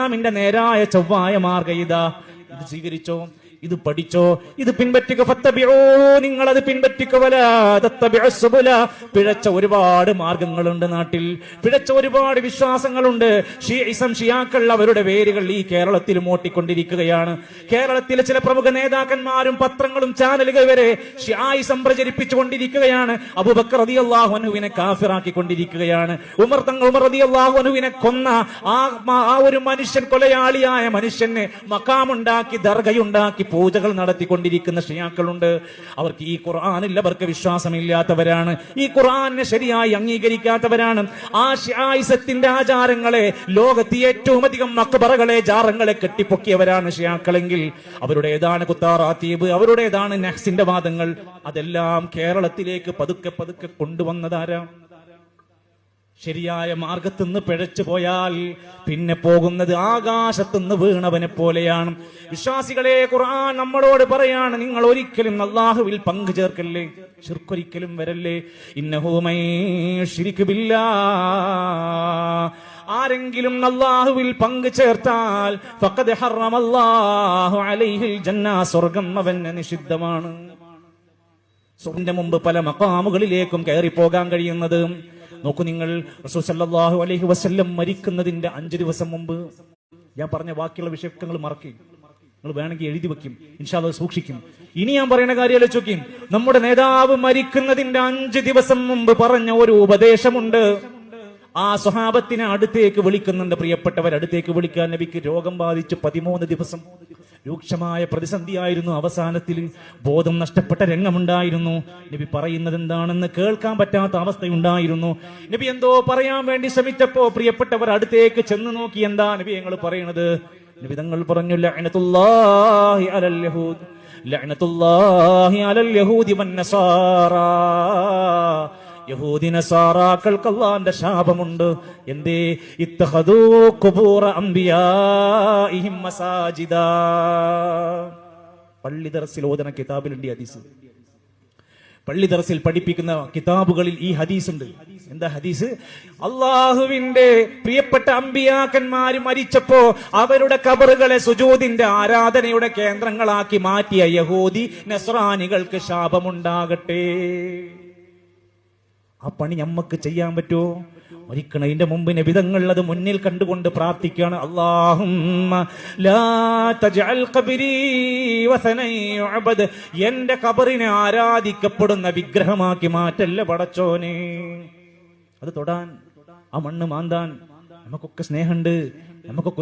ഇസ്ലാമിന്റെ നേരായ ചൊവ്വായ മാർഗ്ഗം ഇതാ, ഇത് സ്വീകരിച്ചോ, ഇത് പഠിച്ചോ, ഇത് പിൻപറ്റുക. ഫത്തബിഊ, നിങ്ങളത് പിൻപറ്റുക. വലാ തത്തബിഉ സുബുല, പിഴച്ച ഒരുപാട് മാർഗങ്ങളുണ്ട് നാട്ടിൽ, പിഴച്ച ഒരുപാട് വിശ്വാസങ്ങളുണ്ട്. ഷിയിസം, ഷിയാക്കൾ അവരുടെ വേരുകൾ ഈ കേരളത്തിൽ മോട്ടിക്കൊണ്ടിരിക്കുകയാണ്. കേരളത്തിലെ ചില പ്രമുഖ നേതാക്കന്മാരും പത്രങ്ങളും ചാനലുകൾ വരെ ഷിയായിസം പ്രചരിപ്പിച്ചുകൊണ്ടിരിക്കുകയാണ്. അബൂബക്കർ റളിയല്ലാഹു അൻഹുവിനെ കാഫിറാക്കിക്കൊണ്ടിരിക്കുകയാണ്. ഉമർ റളിയല്ലാഹു അൻഹുവിനെ കൊന്ന ആ ഒരു മനുഷ്യൻ, കൊലയാളിയായ മനുഷ്യന് മഖാമുണ്ടാക്കി, ദർഗയുണ്ടാക്കി, പൂജകൾ നടത്തിക്കൊണ്ടിരിക്കുന്ന ഷിയാക്കളുണ്ട്. അവർക്ക് ഈ ഖുർആനിൽ അവർക്ക് വിശ്വാസമില്ലാത്തവരാണ്, ഈ ഖുർആനെ ശരിയായി അംഗീകരിക്കാത്തവരാണ്. ആ ഷിയായിസത്തിന്റെ ആചാരങ്ങളെ, ലോകത്ത് ഏറ്റവും അധികം മക്ബറകളെ, ജാറങ്ങളെ കെട്ടിപ്പൊക്കിയവരാണ് ഷിയാക്കളെങ്കിൽ അവരുടേതാണ് കുത്താറാത്തീബ്, അവരുടേതാണ് നഹ്സിന്റെ വാദങ്ങൾ. അതെല്ലാം കേരളത്തിലേക്ക് പതുക്കെ പതുക്കെ കൊണ്ടുവന്നതാരാ? ശരിയായ മാർഗത്തുനിന്ന് പിഴച്ചു പോയാൽ പിന്നെ പോകുന്നത് ആകാശത്തുനിന്ന് വീണവനെ പോലെയാണ്. വിശ്വാസികളെ, ഖുർആൻ നമ്മളോട് പറയാണ്, നിങ്ങൾ ഒരിക്കലും അല്ലാഹുവിൽ പങ്കു ചേർക്കല്ലേ, ശിർക്കൊരിക്കലും വരല്ലേ. ഇന്നഹു മൻ യുശ്രിക് ബില്ലാഹ്, ആരെങ്കിലും അല്ലാഹുവിൽ പങ്കു ചേർത്താൽ ഫഖദ് ഹറമല്ലാഹു അലൈഹിൽ ജന്ന, സ്വർഗ്ഗം അവന് നിഷിദ്ധമാണ്. സ്വർഗ്ഗത്തിന്റെ മുമ്പ് പല മഖാമുകളിലേക്കും കയറി പോകാൻ കഴിയുന്നത്. നോക്കൂ നിങ്ങൾ, റസൂൽ സല്ലല്ലാഹു അലൈഹി വസല്ലം മരിക്കുന്നതിന്റെ 5 ദിവസം മുമ്പ്, ഞാൻ പറഞ്ഞ ബാക്കിയുള്ള വിഷയങ്ങൾ മറക്കും, നിങ്ങൾ വേണമെങ്കിൽ എഴുതി വെക്കും, ഇൻഷാ അല്ലാഹ് സൂക്ഷിക്കും. ഇനി ഞാൻ പറയുന്ന കാര്യം ആലോചിക്കും. നമ്മുടെ നേതാവ് മരിക്കുന്നതിന്റെ 5 ദിവസം മുമ്പ് പറഞ്ഞ ഒരു ഉപദേശമുണ്ട്. ആ സ്വഹാബത്തിനെ അടുത്തേക്ക് വിളിക്കുന്നുണ്ട്. പ്രിയപ്പെട്ടവർ, അടുത്തേക്ക് വിളിക്കാൻ നബിക്ക് രോഗം ബാധിച്ച് 13 ദിവസം. രൂക്ഷമായ പ്രതിസന്ധിയായിരുന്നു. അവസാനത്തിൽ ബോധം നഷ്ടപ്പെട്ട രംഗമുണ്ടായിരുന്നു. നബി പറയുന്നത് എന്താണെന്ന് കേൾക്കാൻ പറ്റാത്ത അവസ്ഥയുണ്ടായിരുന്നു. നബി എന്തോ പറയാൻ വേണ്ടി ശ്രമിച്ചപ്പോ പ്രിയപ്പെട്ടവർ അടുത്തേക്ക് ചെന്ന് നോക്കി. എന്താ നബി ഞങ്ങൾ പറയുന്നത്? നബി തങ്ങൾ പറഞ്ഞു, ലഅനത്തുല്ലാഹി അലൽ യഹൂദ്, ലഅനത്തുല്ലാഹി അലൽ യഹൂദി വന്നസാറാ, യഹൂദി നസാറാക്കൾക്ക് അല്ലാഹുവിന്റെ ശാപമുണ്ട്. എന്തേ? ഇത്തഖദൂ ഖുബൂറ അംബിയാഇഹിം മസാജിദാ. പള്ളി ദർസിൽ ഓതുന്ന കിതാബിലുണ്ട് ഹദീസ്. പള്ളി ദർസിൽ പഠിപ്പിക്കുന്ന കിതാബുകളിൽ ഈ ഹദീസ് ഉണ്ട്. എന്താ ഹദീസ്? അള്ളാഹുവിന്റെ പ്രിയപ്പെട്ട അമ്പിയാക്കന്മാര് മരിച്ചപ്പോ അവരുടെ ഖബറുകളെ സുജൂദിന്റെ ആരാധനയുടെ കേന്ദ്രങ്ങളാക്കി മാറ്റിയ യഹൂദി നസ്രാനികൾക്ക് ശാപമുണ്ടാകട്ടെ. ആ പണി നമ്മക്ക് ചെയ്യാൻ പറ്റുമോ? മരിക്കണതിന്റെ മുമ്പ് നബിതങ്ങൾ അത് മുന്നിൽ കണ്ടുകൊണ്ട് പ്രാർത്ഥിക്കുകയാണ്. അല്ലാഹുമ്മ ലാ തജ്അൽ ഖബരി വസനൻ യുഅബദ്, എന്റെ ഖബറിനെ ആരാധിക്കപ്പെടുന്ന വിഗ്രഹമാക്കി മാറ്റല്ല പടച്ചോനെ. അത് തൊടാൻ, ആ മണ്ണ് മാന്താൻ നമുക്കൊക്കെ സ്നേഹമുണ്ട്, നമുക്കൊക്കെ